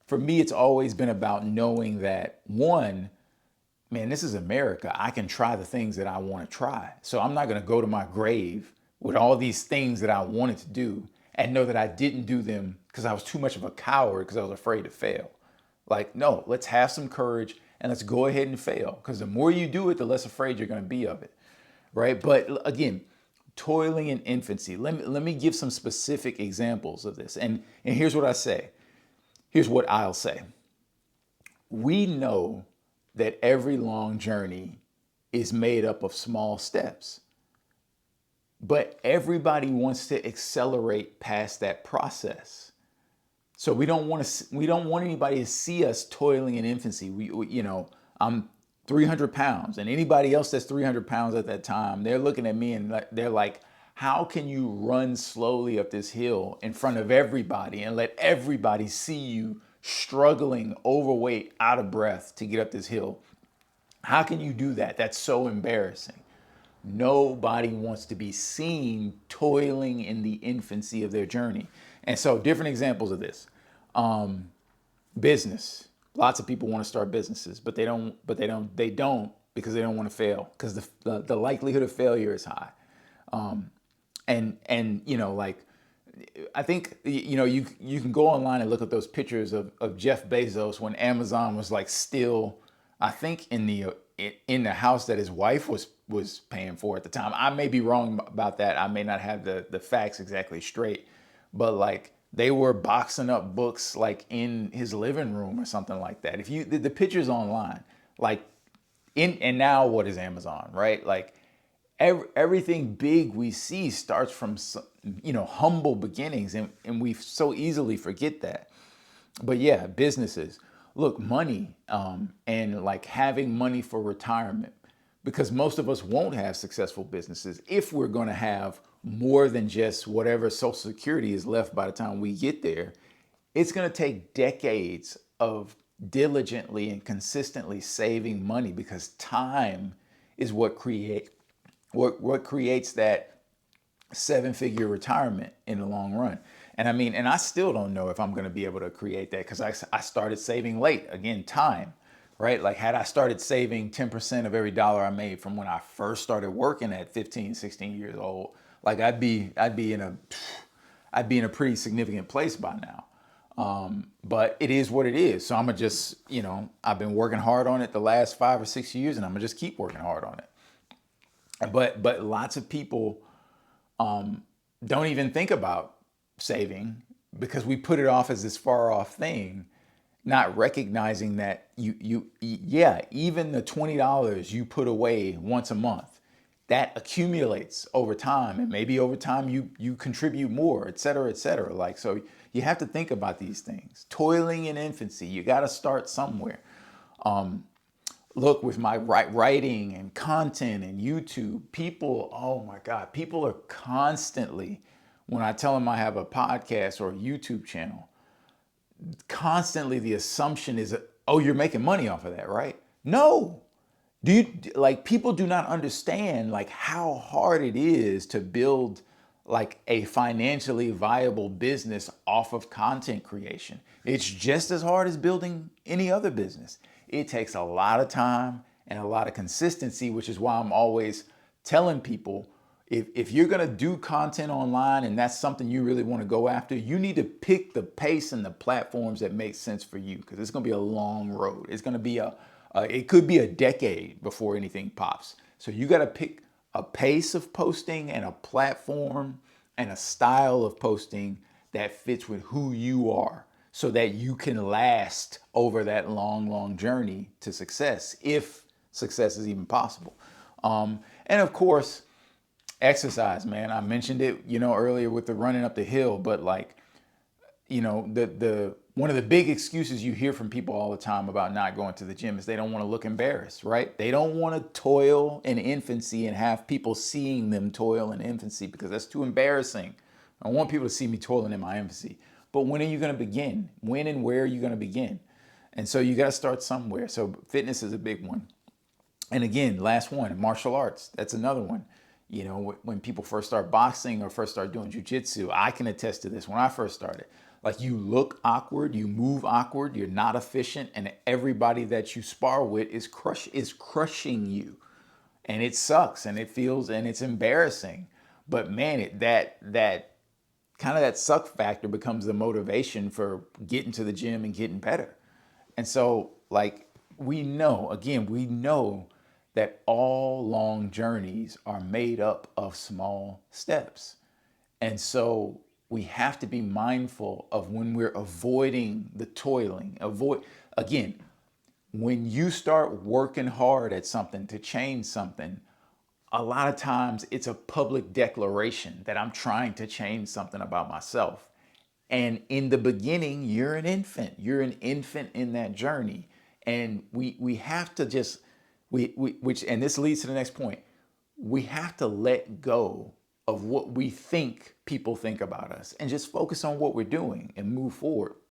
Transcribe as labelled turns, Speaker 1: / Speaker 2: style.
Speaker 1: for me, it's always been about knowing that, one, man, this is America. I can try the things that I want to try. So I'm not going to go to my grave with all these things that I wanted to do and know that I didn't do them because I was too much of a coward because I was afraid to fail. Like, no, let's have some courage and let's go ahead and fail, because the more you do it, the less afraid you're going to be of it. Right. But again, toiling in infancy. Let me give some specific examples of this. And here's what I say. Here's what I'll say. We know that every long journey is made up of small steps, but everybody wants to accelerate past that process. So we don't want anybody to see us toiling in infancy. I'm 300 pounds, and anybody else that's 300 pounds at that time, they're looking at me and they're like, how can you run slowly up this hill in front of everybody and let everybody see you struggling, overweight, out of breath to get up this hill? How can you do that? That's so embarrassing. Nobody wants to be seen toiling in the infancy of their journey. And so different examples of this. Business. Lots of people want to start businesses, but they don't because they don't want to fail, because the likelihood of failure is high. And like, I think, you can go online and look at those pictures of Jeff Bezos when Amazon was like still, I think, in the house that his wife was paying for at the time. I may be wrong about that. I may not have the facts exactly straight, but like they were boxing up books like in his living room or something like that. If you the pictures online, like and now what is Amazon, right? Like everything big we see starts from humble beginnings, and we so easily forget that. But yeah, businesses. Look, money, and like having money for retirement, because most of us won't have successful businesses if we're going to have more than just whatever Social Security is left by the time we get there. It's going to take decades of diligently and consistently saving money, because time is what creates that seven-figure retirement in the long run. And I mean, and I still don't know if I'm going to be able to create that, because I started saving late. Again, time, right? Like, had I started saving 10% of every dollar I made from when I first started working at 15, 16 years old, like I'd be in a pretty significant place by now. But it is what it is. So I'm gonna just, I've been working hard on it the last 5 or 6 years, and I'm gonna just keep working hard on it. But lots of people don't even think about saving, because we put it off as this far off thing, not recognizing that even the $20 you put away once a month, that accumulates over time, and maybe over time you contribute more, et cetera, et cetera. Like, so you have to think about these things. Toiling in infancy, you got to start somewhere. Look, with my writing and content and YouTube, people, oh my God, people are constantly, when I tell them I have a podcast or a YouTube channel, constantly the assumption is, oh, you're making money off of that, right? No. People do not understand like how hard it is to build like a financially viable business off of content creation. It's just as hard as building any other business. It takes a lot of time and a lot of consistency, which is why I'm always telling people, if you're gonna do content online and that's something you really want to go after, you need to pick the pace and the platforms that make sense for you, because it's gonna be a long road. It's gonna be it could be a decade before anything pops. So you got to pick a pace of posting and a platform and a style of posting that fits with who you are, so that you can last over that long journey to success, if success is even possible. And of course, exercise, man. I mentioned it, earlier with the running up the hill, but like, the one of the big excuses you hear from people all the time about not going to the gym is they don't want to look embarrassed, right? They don't want to toil in infancy and have people seeing them toil in infancy, because that's too embarrassing. I want people to see me toiling in my infancy. But when are you going to begin? When and where are you going to begin? And so you got to start somewhere. So fitness is a big one. And again, last one, martial arts. That's another one. When people first start boxing or first start doing jujitsu, I can attest to this. When I first started, Like you look awkward, you move awkward, you're not efficient, and everybody that you spar with is crushing you. And it sucks and it feels and it's embarrassing. But man, that kind of that suck factor becomes the motivation for getting to the gym and getting better. And so, like, we know that all long journeys are made up of small steps. And so we have to be mindful of when we're avoiding the toiling. Again, when you start working hard at something to change something, a lot of times it's a public declaration that I'm trying to change something about myself. And in the beginning, you're an infant. You're an infant in that journey. And we have to just we which and this leads to the next point. We have to let go of what we think people think about us and just focus on what we're doing and move forward.